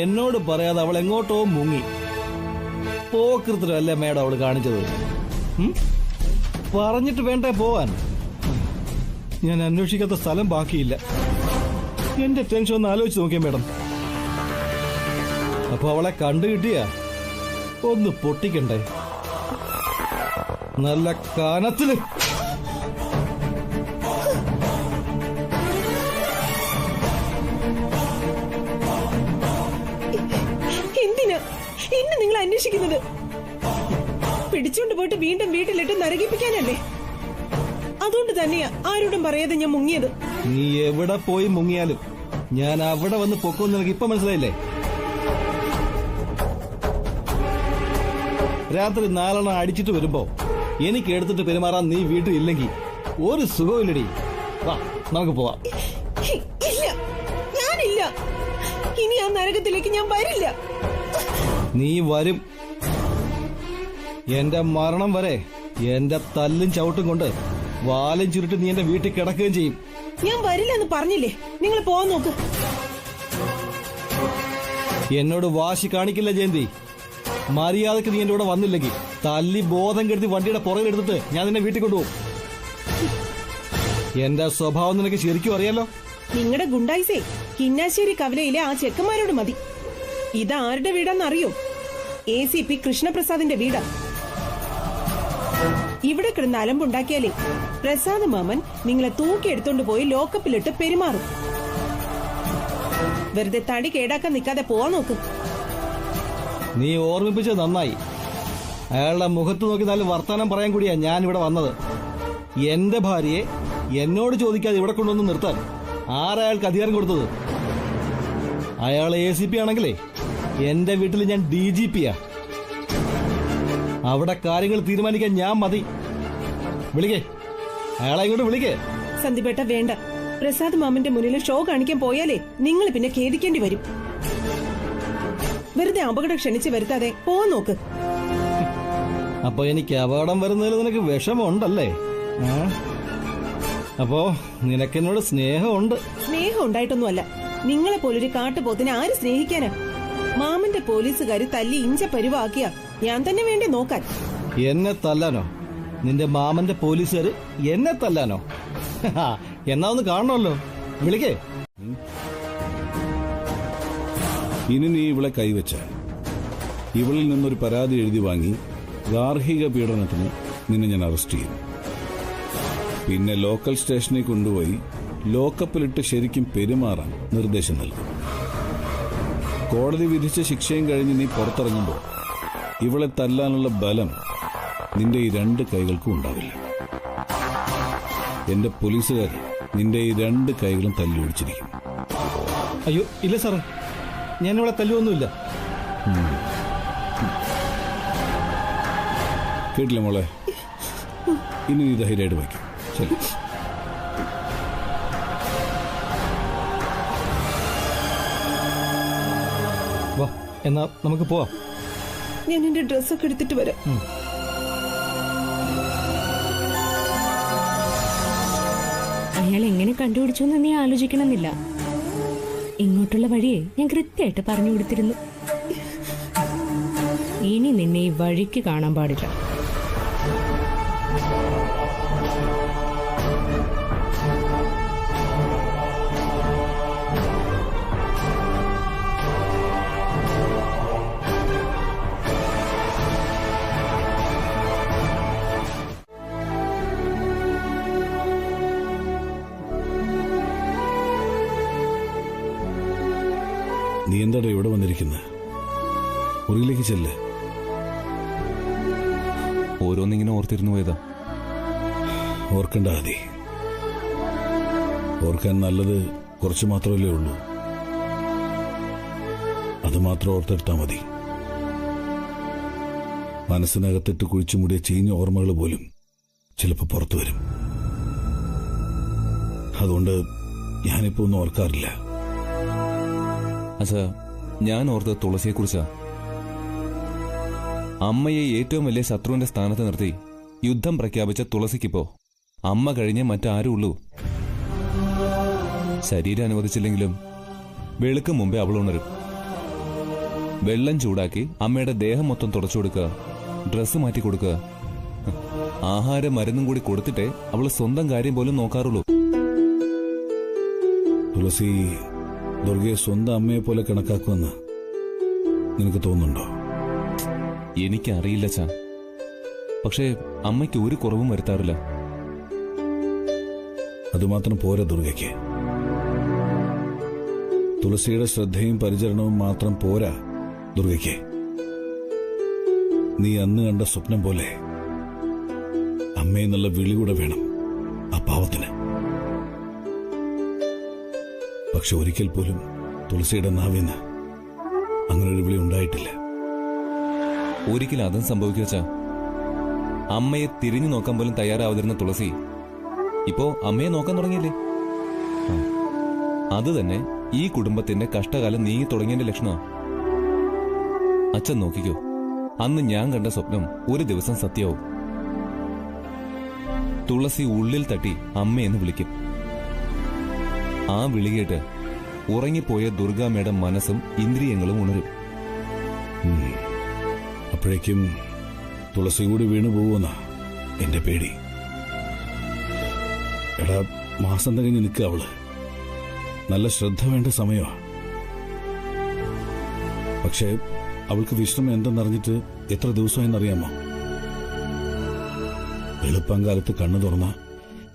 എന്നോട് പറയാതെ അവൾ എങ്ങോട്ടോ മുങ്ങി. പോക്കൃത്തരല്ലേ മേഡം അവള് കാണിച്ചത്? പറഞ്ഞിട്ട് വേണ്ടേ പോവാൻ? ഞാൻ അന്വേഷിക്കാത്ത സ്ഥലം ബാക്കിയില്ല. എന്റെ ടെൻഷൻ ഒന്ന് ആലോചിച്ച് നോക്കിയ മേഡം. അപ്പൊ അവളെ കണ്ടു കിട്ടിയ ഒന്ന് പൊട്ടിക്കണ്ടേ? നല്ല കാനത്തില്. എന്തിനാ എന്നെ നിങ്ങൾ അന്വേഷിക്കുന്നത്? പിടിച്ചോണ്ട് പോയിട്ട് വീണ്ടും വീട്ടിലിട്ട് നരകിപ്പിക്കാനല്ലേ? അതുകൊണ്ട് തന്നെയാ ആരോടും പറയാതെ ഞാൻ മുങ്ങിയത്. നീ എവിടെ പോയി മുങ്ങിയാലും ഞാൻ അവിടെ വന്ന് പൊക്കുമെന്ന് നിനക്ക് ഇപ്പൊ മനസ്സിലായില്ലേ? രാത്രി 4 അടിച്ചിട്ട് വരുമ്പോ എനിക്ക് എടുത്തിട്ട് പെരുമാറാൻ നീ വീട്ടിൽ ഇല്ലെങ്കിൽ ഒരു സുഖമില്ലടി. വാ നമുക്ക് പോവാം. ഇല്ല, ഞാനില്ല. ഇനി ആ നരകത്തിലേക്ക് ഞാൻ വരില്ല. നീ വരും. എന്റെ മരണം വരെ എന്റെ തല്ലും ചവിട്ടും കൊണ്ട് വാലും ചുരുട്ടി നീ എന്റെ വീട്ടിൽ കിടക്കുകയും ചെയ്യും. ഞാൻ വരില്ലെന്ന് പറഞ്ഞില്ലേ? നിങ്ങൾ പോവാൻ നോക്ക്. എന്നോട് വാശി കാണിക്കില്ല ജയന്തി. മര്യാദക്ക് നീ എന്റെ കൂടെ വന്നില്ലെങ്കിൽ തല്ലി ബോധം കെടുത്തി വണ്ടിയുടെ പുറകിലെടുത്തിട്ട് ഞാൻ നിന്നെ വീട്ടിൽ കൊണ്ടുപോകും. എന്റെ സ്വഭാവം നിനക്ക് ശരിക്കും അറിയാലോ. നിങ്ങളുടെ ഗുണ്ടായിസേ കിന്നാശ്ശേരി കവലയിലെ ആ ചെക്കന്മാരോട് മതി. ഇതാരുടെ വീടാന്നറിയോ? ACP കൃഷ്ണപ്രസാദിന്റെ വീടാ. ഇവിടെ കിടന്ന് അലമ്പുണ്ടാക്കിയാലേ പ്രസാദ് മാമൻ നിങ്ങളെ തൂക്കിയെടുത്തോണ്ട് പോയി ലോക്കപ്പിലിട്ട് പെരുമാറും. വെറുതെ തടി കേടാക്കാൻ നിൽക്കാതെ പോവാൻ നോക്ക്. നീ ഓർമ്മിപ്പിച്ചത് നന്നായി. അയാളുടെ മുഖത്ത് നോക്കി നല്ല വർത്തമാനം പറയാൻ കൂടിയാ ഞാൻ ഇവിടെ വന്നത്. എന്റെ ഭാര്യയെ എന്നോട് ചോദിക്കാതെ ഇവിടെ കൊണ്ടുവന്ന് നിർത്താൻ ആരയാൾക്ക് അധികാരം കൊടുത്തത്? അയാൾ ACP ആണെങ്കിലേ എന്റെ വീട്ടിൽ ഞാൻ DGPയാ. അവിടെ കാര്യങ്ങൾ തീരുമാനിക്കാൻ ഞാൻ മതി. വിളിക്കേ, അയാളെ ഇങ്ങോട്ട് വിളിക്കേ. സന്ദിപേട്ട വേണ്ട. പ്രസാദ് മാമന്റെ മുന്നിൽ ഷോ കാണിക്കാൻ പോയാലേ നിങ്ങൾ പിന്നെ ഖേദിക്കേണ്ടി വരും. വെറുതെ അപകടം ക്ഷണിച്ച് വരുത്താതെ പോവാൻ നോക്ക്. അപ്പൊ എനിക്ക് അപകടം വരുന്നതിൽ നിനക്ക് വിഷമമുണ്ടല്ലേ? അപ്പോ നിനക്കെന്നോട് സ്നേഹമുണ്ട്. സ്നേഹം ഉണ്ടായിട്ടൊന്നുമല്ല. നിങ്ങളെ പോലൊരു കാട്ടുപോത്തിനെ ആര് സ്നേഹിക്കാനാ? മാമന്റെ പോലീസുകാര് തല്ലി ഇഞ്ച പരുവാക്കിയ ഞാൻ തന്നെ വേണ്ടി നോക്കാൻ. എന്നെ തല്ലാനോ? നിന്റെ മാമന്റെ പോലീസുകാര് എന്നെ തല്ലാനോ? എന്നാ ഒന്ന് കാണണമല്ലോ. വിളിക്കേ. ഇനി നീ ഇവളെ കൈവച്ച ഇവളിൽ നിന്നൊരു പരാതി എഴുതി വാങ്ങി ഗാർഹിക പീഡനത്തിന് നിന്നെ ഞാൻ അറസ്റ്റ് ചെയ്യും. പിന്നെ ലോക്കൽ സ്റ്റേഷനിൽ കൊണ്ടുപോയി ലോക്കപ്പിലിട്ട് ശരിക്കും പെരുമാറാൻ നിർദ്ദേശം നൽകും. കോടതി വിധിച്ച ശിക്ഷയും കഴിഞ്ഞ് നീ പുറത്തിറങ്ങുമ്പോൾ ഇവളെ തല്ലാനുള്ള ബലം നിന്റെ ഈ 2 കൈകൾക്കും ഉണ്ടാവില്ല. എന്റെ പോലീസുകാർ നിന്റെ ഈ 2 കൈകളും തല്ലി ഒടിച്ചിരിക്കും. അയ്യോ ഇല്ല സാറേ, ഞാൻ ഇവിടെ തല്ലുവൊന്നുമില്ല. കേട്ടില്ല മോളെ, ഇനി നീ ധൈര്യമായിട്ട് വയ്ക്കും. ശരി. എന്നാ നമുക്ക് പോവാം. ഞാൻ എന്റെ ഡ്രസ്സൊക്കെ എടുത്തിട്ട് വരാം. അയാൾ എങ്ങനെ കണ്ടുപിടിച്ചു എന്ന് നീ ആലോചിക്കണമെന്നില്ല. ഇങ്ങോട്ടുള്ള വഴിയെ ഞാൻ കൃത്യമായിട്ട് പറഞ്ഞു കൊടുത്തിരുന്നു. ഇനി നിന്നെ ഈ വഴിക്ക് കാണാൻ പാടില്ല. നീ എന്താടാ ഇവിടെ വന്നിരിക്കുന്നത്? മുറിയിലേക്ക് ചെല്ല്. ഓരോന്നിങ്ങനെ ഓർത്തിരുന്നു പോയതാ. ഓർക്കണ്ട ആദി, ഓർക്കാൻ നല്ലത് കുറച്ച് മാത്രമല്ലേ ഉള്ളൂ. അത് മാത്രം ഓർത്തെടുത്താ മതി. മനസ്സിനകത്തിട്ട് കുഴിച്ചുമൂടിയ ചീഞ്ഞ ഓർമ്മകൾ പോലും ചിലപ്പോൾ പുറത്തു വരും. അതുകൊണ്ട് ഞാനിപ്പോ ഒന്നും ഓർക്കാറില്ല. അച്ഛാ, ഞാൻ ഓർത്തത് തുളസിയെക്കുറിച്ചാ. അമ്മയെ ഏറ്റവും വലിയ ശത്രുവിന്റെ സ്ഥാനത്ത് നിർത്തി യുദ്ധം പ്രഖ്യാപിച്ച തുളസിക്കിപ്പോ അമ്മ കഴിഞ്ഞേ മറ്റാരും ഉള്ളൂ. ശരീരം അനുവദിച്ചില്ലെങ്കിലും വെളുക്ക് മുമ്പേ അവൾ ഉണരും. വെള്ളം ചൂടാക്കി അമ്മയുടെ ദേഹം മൊത്തം തുടച്ചു കൊടുക്കുക, ഡ്രസ്സ് മാറ്റി കൊടുക്കുക, ആഹാരം മരുന്നും കൂടി കൊടുത്തിട്ടേ അവള് സ്വന്തം കാര്യം പോലും നോക്കാറുള്ളൂ. തുളസി ദുർഗയെ സ്വന്തം അമ്മയെ പോലെ കണക്കാക്കുമെന്ന് നിനക്ക് തോന്നുന്നുണ്ടോ? എനിക്കറിയില്ല ചാ, പക്ഷേ അമ്മയ്ക്ക് ഒരു കുറവും വരുത്താറില്ല. അതുമാത്രം പോരാ ദുർഗയ്ക്ക്. തുളസിയുടെ ശ്രദ്ധയും പരിചരണവും മാത്രം പോരാ ദുർഗയ്ക്ക്. നീ അന്ന് കണ്ട സ്വപ്നം പോലെ അമ്മയെന്നുള്ള വിളി കൂടെ വേണം ആ പാവത്തിന്. പക്ഷെ ഒരിക്കൽ പോലും തുളസിയുടെ നാവിന്ന് അങ്ങനൊരു വിളി ഉണ്ടായിട്ടില്ല. ഒരിക്കലും അതും സംഭവിക്കുവച്ചാ. അമ്മയെ തിരിഞ്ഞു നോക്കാൻ പോലും തയ്യാറാവാതിരുന്ന തുളസി ഇപ്പോ അമ്മയെ നോക്കാൻ തുടങ്ങിയില്ലേ? അത് തന്നെ ഈ കുടുംബത്തിന്റെ കഷ്ടകാലം നീങ്ങി തുടങ്ങിയതിന്റെ ലക്ഷണമാണ്. അച്ഛൻ നോക്കിക്കോ, അന്ന് ഞാൻ കണ്ട സ്വപ്നം ഒരു ദിവസം സത്യമാവും. തുളസി ഉള്ളിൽ തട്ടി അമ്മയെന്ന് വിളിക്കും. ആ വിളി കേട്ട് ഉറങ്ങിപ്പോയ ദുർഗാമ്മയുടെ മനസ്സും ഇന്ദ്രിയങ്ങളും ഉണരും. അപ്പോഴേക്കും തുളസി കൂടി വീണു പോവുമെന്നാ എന്റെ പേടി. എടാ, മാസം തികഞ്ഞ് നിൽക്കുക അവള്. നല്ല ശ്രദ്ധ വേണ്ട സമയമാ. പക്ഷേ അവൾക്ക് വിശ്രമം എന്തെന്നറിഞ്ഞിട്ട് എത്ര ദിവസമായെന്നറിയാമോ? എളുപ്പംകാലത്ത് കണ്ണു തുറന്ന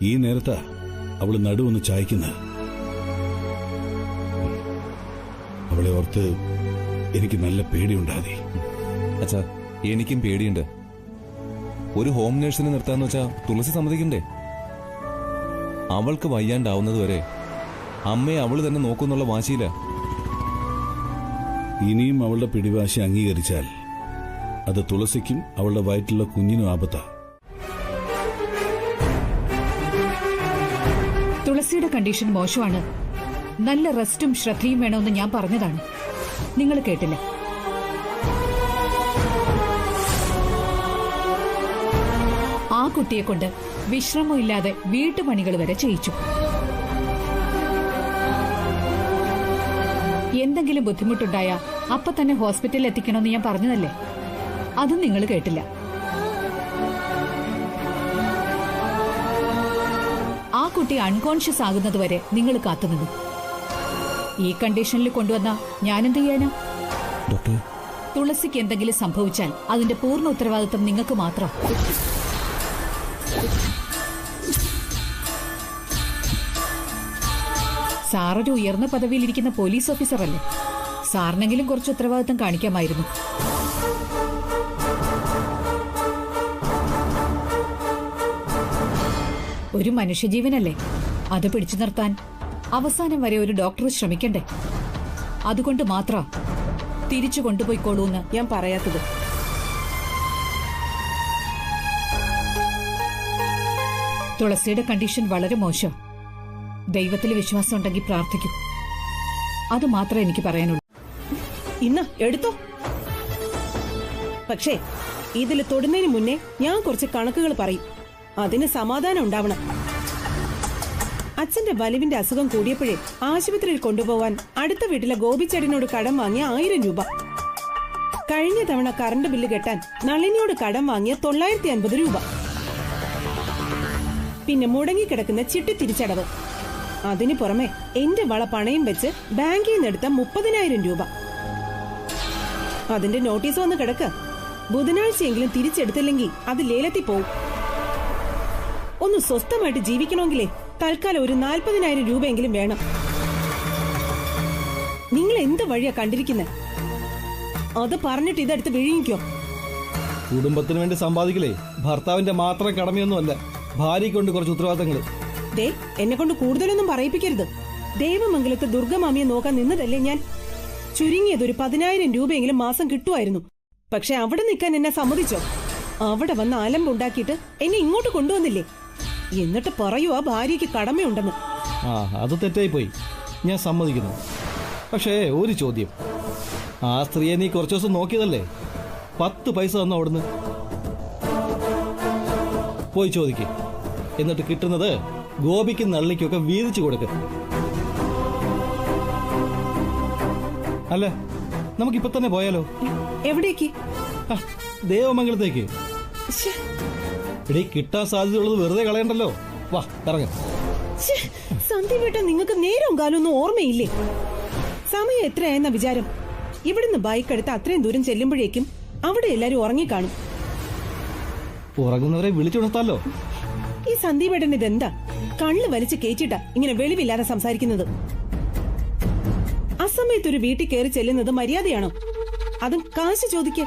ഈ നേരത്താ അവള് നടുവൊന്ന് ചായ്ക്കുന്നത്. അവളെ ഓർത്ത് എനിക്ക് നല്ല പേടിയുണ്ടാതി. അച്ഛാ, എനിക്കും പേടിയുണ്ട്. ഒരു ഹോം നേഴ്സിനെ നിർത്താന്ന് വെച്ചാ തുളസി സമ്മതിക്കണ്ടേ? അവൾക്ക് വയ്യാണ്ടാവുന്നതുവരെ അമ്മയെ അവള് തന്നെ നോക്കുന്നുള്ള വാശിയില്ല. ഇനിയും അവളുടെ പിടിവാശി അംഗീകരിച്ചാൽ അത് തുളസിക്കും അവളുടെ വയറ്റിലുള്ള കുഞ്ഞിനും ആപത്താ. തുളസിയുടെ കണ്ടീഷൻ മോശമാണ്. നല്ല റെസ്റ്റും ശ്രദ്ധയും വേണമെന്ന് ഞാൻ പറഞ്ഞതാണ്. നിങ്ങൾ കേട്ടില്ല. ആ കുട്ടിയെ കൊണ്ട് വിശ്രമമില്ലാതെ വീട്ടുപണികൾ വരെ ചെയ്യിച്ചു. എന്തെങ്കിലും ബുദ്ധിമുട്ടുണ്ടായ അപ്പൊ തന്നെ ഹോസ്പിറ്റലിൽ എത്തിക്കണമെന്ന് ഞാൻ പറഞ്ഞതല്ലേ? അതും നിങ്ങൾ കേട്ടില്ല. ആ കുട്ടി അൺകോൺഷ്യസ് ആകുന്നതുവരെ നിങ്ങൾ കാത്തുനിന്നു. ഈ കണ്ടീഷനിൽ കൊണ്ടുവന്ന ഞാനെന്ത് ചെയ്യാനാ? ഡോക്ടർ, തുളസിക്ക് എന്തെങ്കിലും സംഭവിച്ചാൽ അതിന്റെ പൂർണ്ണ ഉത്തരവാദിത്വം നിങ്ങൾക്ക് മാത്രം. സാറൊരു ഉയർന്ന പദവിയിലിരിക്കുന്ന പോലീസ് ഓഫീസറല്ലേ? സാറിനെങ്കിലും കുറച്ച് ഉത്തരവാദിത്വം കാണിക്കാമായിരുന്നു. ഒരു മനുഷ്യജീവനല്ലേ, അത് പിടിച്ചു നിർത്താൻ അവസാനം വരെ ഒരു ഡോക്ടർ ശ്രമിക്കണ്ടേ? അതുകൊണ്ട് മാത്രം തിരിച്ചു കൊണ്ടുപോയിക്കോളൂന്ന് ഞാൻ പറയാത്തത്. തുളസിയുടെ കണ്ടീഷൻ വളരെ മോശം. ദൈവത്തിൽ വിശ്വാസം ഉണ്ടെങ്കിൽ പ്രാർത്ഥിക്കൂ. അത് മാത്രമേ എനിക്ക് പറയാനുള്ളൂ. ഇന്ന എടുത്തോ. പക്ഷേ ഇതിൽ തൊടുന്നതിന് മുന്നേ ഞാൻ കുറച്ച് കണക്കുകൾ പറയും. അതിന് സമാധാനം ഉണ്ടാവണം. അച്ഛന്റെ വലിവിന്റെ അസുഖം കൂടിയപ്പോഴേ ആശുപത്രിയിൽ കൊണ്ടുപോവാൻ അടുത്ത വീട്ടിലെ ഗോപിച്ചേട്ടനോട് കടം വാങ്ങിയ 1000 രൂപ. കഴിഞ്ഞ തവണ കറണ്ട് ബില്ല് കെട്ടാൻ നളിനിയോട് കടം വാങ്ങിയ 950 രൂപ. പിന്നെ മുടങ്ങിക്കിടക്കുന്ന ചിട്ടി തിരിച്ചടവ്. അതിനു പുറമെ എന്റെ വള പണയം വെച്ച് ബാങ്കിൽ നിന്ന് എടുത്ത 30,000 രൂപ. അതിന്റെ നോട്ടീസ് വന്ന് കിടക്ക്. ബുധനാഴ്ചയെങ്കിലും തിരിച്ചെടുത്തില്ലെങ്കിൽ അത് ലേലത്തിൽ പോവും. ഒന്ന് സ്വസ്ഥമായിട്ട് ജീവിക്കണമെങ്കിലേ തൽക്കാലം ഒരു 40,000 രൂപയെങ്കിലും വേണം. നിങ്ങൾ എന്ത് വഴിയാ കണ്ടിരിക്കുന്നത്? അത് പറഞ്ഞിട്ട് ഇതെടുത്ത് വിഴുങ്ങിക്കോ. കുടുംബത്തിന് വേണ്ടി സമ്പാദിക്കലേ ഭർത്താവിന്റെ മാത്രം കടമയൊന്നുമല്ല, ഭാര്യയ്ക്കൊണ്ട് കുറച്ച് ഉത്തരവാദിത്തങ്ങൾ. ദേ, എന്നെ കൊണ്ട് കൂടുതലൊന്നും പറയിപ്പിക്കരുത്. ദേവമംഗലത്ത് ദുർഗമാമിയെ നോക്കാൻ നിന്നതല്ലേ ഞാൻ. ചുരുങ്ങിയത് ഒരു 10,000 രൂപയെങ്കിലും മാസം കിട്ടുമായിരുന്നു. പക്ഷെ അവിടെ നിൽക്കാൻ എന്നെ സമ്മതിച്ചോ? അവിടെ വന്ന് അലമ്പുണ്ടാക്കിയിട്ട് എന്നെ ഇങ്ങോട്ട് കൊണ്ടുവന്നില്ലേ? എന്നിട്ട് പറയുവാ ഭാര്യയ്ക്ക് കടമയുണ്ടെന്ന്. അത് തെറ്റായി പോയി, ഞാൻ സമ്മതിക്കുന്നു. പക്ഷേ ഒരു ചോദ്യം, ആ സ്ത്രീയെ നീ കുറച്ചു ദിവസം നോക്കിയതല്ലേ? 10 പൈസ തന്നോ അവിടുന്ന്? പോയി ചോദിക്ക്. എന്നിട്ട് കിട്ടുന്നത് ഗോപിക്കും നള്ളിക്കൊക്കെ വീതിച്ചു കൊടുക്ക. അല്ല, നമുക്കിപ്പൊ തന്നെ പോയാലോ? എവിടേക്ക്? ദേവമംഗലത്തേക്ക്. എടീ, കിട്ടാൻ സാധ്യതയുള്ളത് വെറുതെ കളയണ്ടല്ലോ. വാ, ഇറങ്ങ. സന്ധ്യവേട്ട, നിങ്ങൾക്ക് നേരവും കാലമൊന്നും ഓർമ്മയില്ലേ? സമയം എത്രയായെന്ന വിചാരം? ഇവിടുന്ന് ബൈക്ക് എടുത്ത് അത്രയും ദൂരം ചെല്ലുമ്പോഴേക്കും അവിടെ എല്ലാരും ഉറങ്ങിക്കാണും. ഉറങ്ങുന്നവരെ വിളിച്ചുണർത്താലോ. ഈ സന്ദീപേട്ടൻ ഇതെന്താ കള്ള് വലിച്ചു കേറ്റിട്ടാ ഇങ്ങനെ വെളിവില്ലാതെ സംസാരിക്കുന്നത്? അസമയത്ത് ഒരു വീട്ടിൽ കയറി ചെല്ലുന്നത് മര്യാദയാണോ? അതും കാശ് ചോദിക്ക.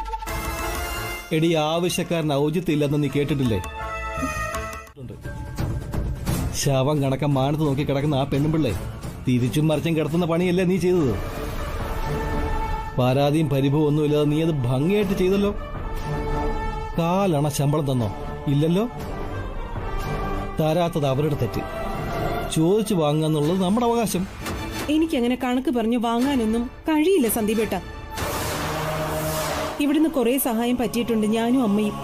എടി, ആവശ്യക്കാരൻ ഔചിത്യമില്ലെന്ന് നീ കേട്ടിട്ടില്ലേ? ശവം കണക്കം മാനത്ത് നോക്കി കിടക്കുന്ന ആ പെണ്ണുപിള്ളേ തിരിച്ചും മറിച്ചും കിടത്തുന്ന പണിയല്ലേ നീ ചെയ്തത്? പരാതിയും പരിഭവം ഒന്നുമില്ലാതെ നീ അത് ഭംഗിയായിട്ട് ചെയ്തല്ലോ. കാലണ ശമ്പളം തന്നോ? ഇല്ലല്ലോ. തരാത്തത് അവരുടെ തെറ്റ്. ചോദിച്ചു വാങ്ങാന്നുള്ളത് നമ്മുടെ അവകാശം. എനിക്കങ്ങനെ കണക്ക് പറഞ്ഞു വാങ്ങാനൊന്നും കഴിയില്ല സന്ദീപേട്ട. ഇവിടുന്ന് കുറെ സഹായം പറ്റിയിട്ടുണ്ട് ഞാനും അമ്മയും.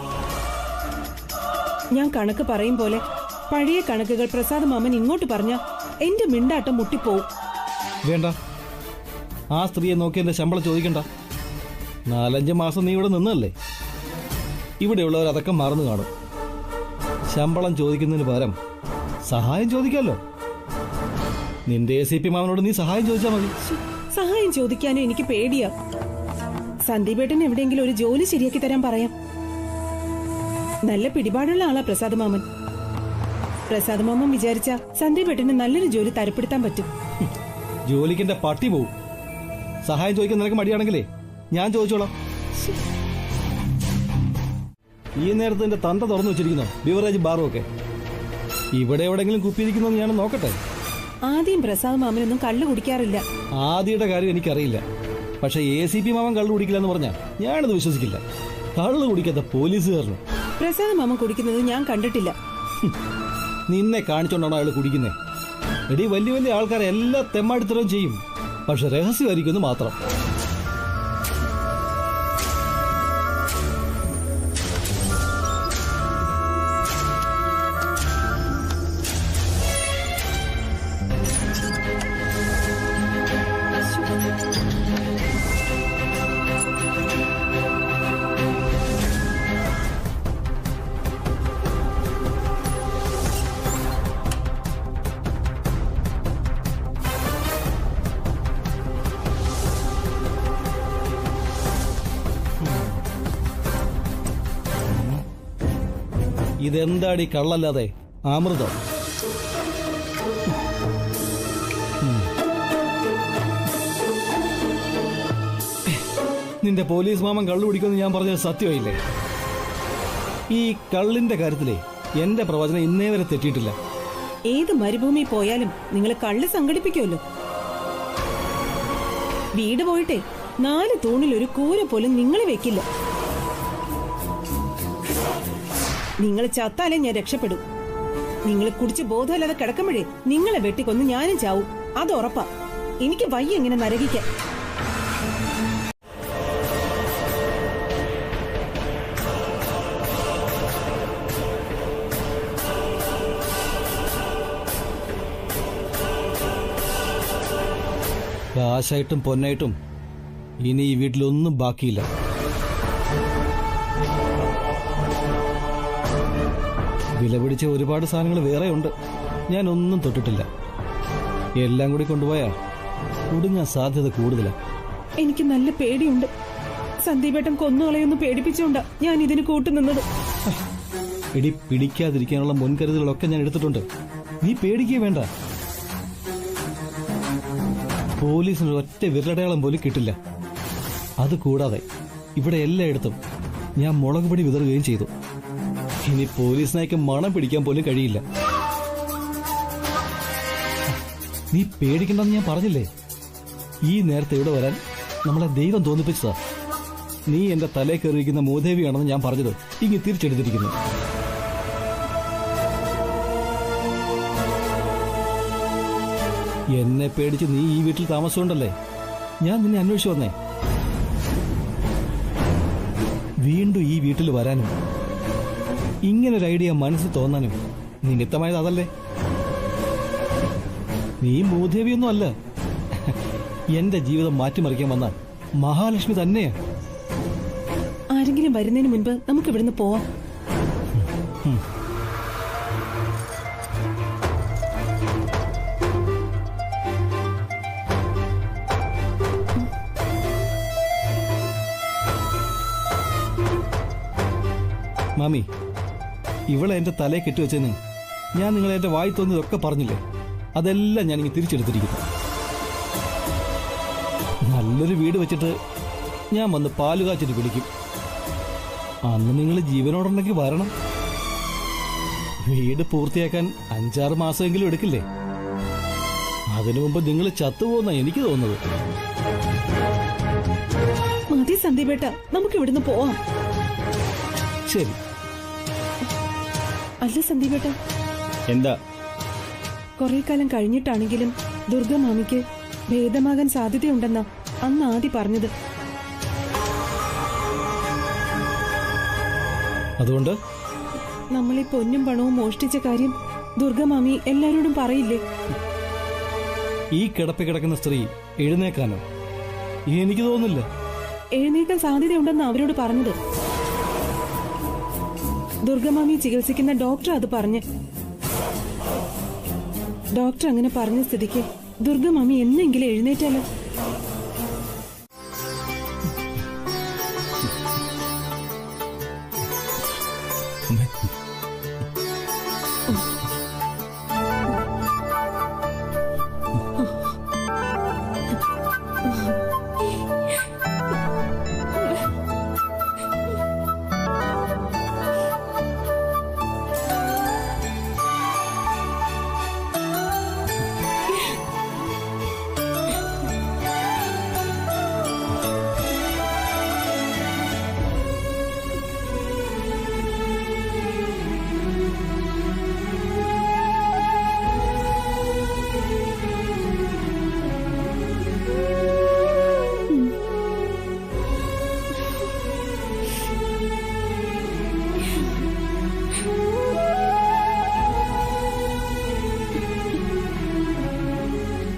ഞാൻ കണക്ക് പറയും പോലെ പഴയ കണക്കുകൾ പ്രസാദ് മാമൻ ഇങ്ങോട്ട് പറഞ്ഞ എന്റെ മിണ്ടാട്ടം മുട്ടിപ്പോവും. വേണ്ട, ആ സ്ത്രീയെ നോക്കി എന്റെ ശമ്പളം ചോദിക്കണ്ട. 4-5 മാസം നീ ഇവിടെ നിന്നല്ലേ? ഇവിടെയുള്ളവർ അതൊക്കെ മറന്നു കാണും. ശമ്പളം ചോദിക്കുന്നതിന് പകരം സഹായം ചോദിക്കാമല്ലോ. നിന്റെ ACP മാമനോട് നീ സഹായം ചോദിച്ചാൽ മതി. സഹായം ചോദിക്കാനും എനിക്ക് പേടിയാ. സന്ദീപേട്ടന് എവിടെയെങ്കിലും ഒരു ജോലി ശരിയാക്കി തരാൻ പറയാം. നല്ല പിടിപാടുള്ള ആളാ പ്രസാദ് മാമൻ. പ്രസാദ് മാമൻ വിചാരിച്ച സന്ദീപേട്ടന് നല്ലൊരു ജോലി തരപ്പെടുത്താൻ പറ്റും. ജോലിക്കെന്റെ പട്ടി പോവും. സഹായം ചോദിക്കാൻ നിനക്ക് മടിയാണെങ്കിലേ ഞാൻ ചോദിച്ചോളാം. ഈ നേരത്തെ എന്റെ തന്ത തുറന്നു വെച്ചിരിക്കുന്നോ ബിവറേജ് ബാറും ഒക്കെ? ഇവിടെ എവിടെങ്കിലും കുപ്പിയിരിക്കുന്നോ ഞാൻ നോക്കട്ടെ. ആദ്യം പ്രസാദ് മാമനൊന്നും കള്ളു കുടിക്കാറില്ല. ആദ്യയുടെ കാര്യം എനിക്കറിയില്ല. പക്ഷെ ACP മാമൻ കള്ളു കുടിക്കില്ല എന്ന് പറഞ്ഞാൽ ഞാനത് വിശ്വസിക്കില്ല. കള്ളു കുടിക്കാത്ത പോലീസുകാരനും. പ്രസാദ് മാമൻ കുടിക്കുന്നത് ഞാൻ കണ്ടിട്ടില്ല. നിന്നെ കാണിച്ചോണ്ടാണോ അയാൾ കുടിക്കുന്നേ? എടി, വലിയ വലിയ ആൾക്കാരെ എല്ലാ തെമ്മാടിത്തരവും ചെയ്യും, പക്ഷെ രഹസ്യമായിരിക്കുന്നു മാത്രം. ഇതെന്താടി കള്ളല്ലാതെ അമൃതം? നിന്റെ പോലീസ് മാമൻ കള്ളു കുടിക്കുമെന്ന് ഞാൻ പറഞ്ഞത് സത്യമായില്ലേ? ഈ കള്ളിന്റെ കാര്യത്തിലേ എന്റെ പ്രവചനം ഇന്നേ വരെ തെറ്റിയിട്ടില്ല. ഏത് മരുഭൂമി പോയാലും നിങ്ങൾ കള്ള് സംഘടിപ്പിക്കുമല്ലോ. വീട് പോയിട്ടേ 4 തൂണിൽ ഒരു കൂര പോലും നിങ്ങൾ വെക്കില്ല. നിങ്ങൾ ചത്താലേ ഞാൻ രക്ഷപ്പെടും. നിങ്ങൾ കുടിച്ച് ബോധമല്ലാതെ കിടക്കുമ്പോഴേ നിങ്ങളെ വെട്ടിക്കൊന്ന് ഞാനും ചാവും. അത് ഉറപ്പാ. എനിക്ക് വയ്യ ഇങ്ങനെ നരകിക്കാൻ. കാശായിട്ടും പൊന്നായിട്ടും ഇനി ഈ വീട്ടിലൊന്നും ബാക്കിയില്ല. വില പിടിച്ച ഒരുപാട് സാധനങ്ങൾ വേറെ ഉണ്ട്, ഞാൻ ഒന്നും തൊട്ടിട്ടില്ല. എല്ലാം കൂടി കൊണ്ടുപോയാ കുടുങ്ങാൻ സാധ്യത കൂടുതലാണ്. എനിക്ക് നല്ല പേടിയുണ്ട്. സന്ദീപേട്ടൻ കൊന്നുകളയൊന്ന് പേടിപ്പിച്ചുകൊണ്ടാ ഞാൻ ഇതിന് കൂട്ടുനിന്നത്. ഇടി പിടിക്കാതിരിക്കാനുള്ള മുൻകരുതലുകളൊക്കെ ഞാൻ എടുത്തിട്ടുണ്ട്. നീ പേടിക്കേ വേണ്ട. പോലീസിന് ഒറ്റ വിരലടയാളം പോലും കിട്ടില്ല. അതുകൂടാതെ ഇവിടെ എല്ലായിടത്തും ഞാൻ മുളക് പൊടി വിതറുകയും ചെയ്തു. ഇനി പോലീസിനേക്ക് മണം പിടിക്കാൻ പോലും കഴിയില്ല. നീ പേടിക്കണ്ടെന്ന് ഞാൻ പറഞ്ഞില്ലേ? ഈ നേരത്തെ ഇവിടെ വരാൻ നമ്മളെ ദൈവം തോന്നിപ്പിച്ചതാ. നീ എന്റെ തലേ കയറിയിരിക്കുന്ന മൂദേവിയാണെന്ന് ഞാൻ പറഞ്ഞത് ഇങ്ങ് തിരിച്ചെടുത്തിരിക്കുന്നു. എന്നെ പേടിച്ച് നീ ഈ വീട്ടിൽ താമസിച്ചുകൊണ്ടല്ലേ ഞാൻ നിന്നെ അന്വേഷിച്ചു വന്നേ. വീണ്ടും ഈ വീട്ടിൽ വരാനും ഇങ്ങനൊരു ഐഡിയ മനസ്സിൽ തോന്നാനും നിമിത്തമായത് അതല്ലേ? നീ മൂദേവിയൊന്നും അല്ല, എന്റെ ജീവിതം മാറ്റിമറിക്കാൻ വന്ന മഹാലക്ഷ്മി തന്നെയാ. ആരെങ്കിലും വരുന്നതിന് മുൻപ് നമുക്ക് ഇവിടുന്ന് പോവാം. മാമി, ഇവളെ എന്റെ തലയെ കെട്ടിവെച്ചെന്ന് ഞാൻ നിങ്ങളെ എന്റെ വായി തോന്നിയതൊക്കെ പറഞ്ഞില്ലേ? അതെല്ലാം ഞാൻ ഇങ്ങനെ തിരിച്ചെടുത്തിരിക്കുന്നു. നല്ലൊരു വീട് വെച്ചിട്ട് ഞാൻ വന്ന് പാല് കാച്ചിട്ട് വിളിക്കും. അന്ന് നിങ്ങൾ ജീവനോടുണ്ടെങ്കിൽ വരണം. വീട് പൂർത്തിയാക്കാൻ 5-6 മാസമെങ്കിലും എടുക്കില്ലേ? അതിനു മുമ്പ് നിങ്ങൾ ചത്തുപോകുന്ന എനിക്ക് തോന്നുന്നത്. മതി സന്ദീപേട്ട, നമുക്ക് ഇവിടുന്ന് പോവാം. ശരി. അല്ല സന്ദീപേട്ട, എന്താ? കുറെ കാലം കഴിഞ്ഞിട്ടാണെങ്കിലും ദുർഗമാമിക്ക് ഭേദമാകാൻ സാധ്യതയുണ്ടെന്നാ അന്ന് ആദ്യം പറഞ്ഞത്. അതുകൊണ്ട് നമ്മളീ പൊന്നും പണവും മോഷ്ടിച്ച കാര്യം ദുർഗമാമി എല്ലാരോടും പറയില്ലേ? ഈ കിടപ്പ് കിടക്കുന്ന സ്ത്രീ എഴുന്നേക്കാനോ? എനിക്ക് തോന്നുന്നില്ല. എഴുന്നേക്കാൻ സാധ്യതയുണ്ടെന്ന് അവരോട് പറഞ്ഞത്. ദുർഗമാമി ചികിത്സിക്കുന്ന ഡോക്ടർ അത് പറഞ്ഞ്. ഡോക്ടർ അങ്ങനെ പറഞ്ഞ സ്ഥിതിക്ക് ദുർഗമാമി എന്നെങ്കിലും എഴുന്നേറ്റാലോ?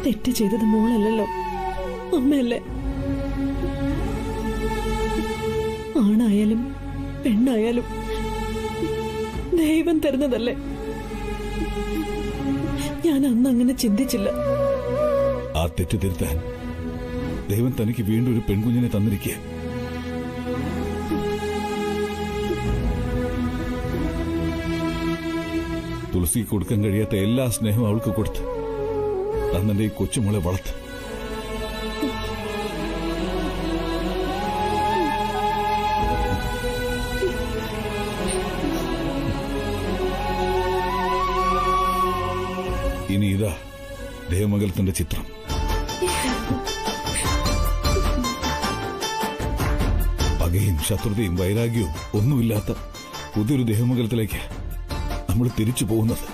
തെറ്റ് ചെയ്തത് മോളല്ലല്ലോ, അമ്മയല്ലേ? ആണായാലും പെണ്ണായാലും ദൈവം തരുന്നതല്ലേ. ഞാൻ അന്ന് അങ്ങനെ ചിന്തിച്ചില്ല. ആ തെറ്റ് തിരുത്താൻ ദൈവം തനിക്ക് വീണ്ടും ഒരു പെൺകുഞ്ഞിനെ തന്നിരിക്കുക. തുളസിക്ക് കൊടുക്കാൻ കഴിയാത്ത എല്ലാ സ്നേഹവും അവൾക്ക് കൊടുത്ത് അന്നെ ഈ കൊച്ചുമോളെ വളർത്ത്. ഇനി ഇതാ ദേവമംഗലത്തിന്റെ ചിത്രം. പകയും ശത്രുതയും വൈരാഗ്യവും ഒന്നുമില്ലാത്ത പുതിയൊരു ദേവമംഗലത്തിലേക്ക് നമ്മൾ തിരിച്ചു പോകുന്നത്.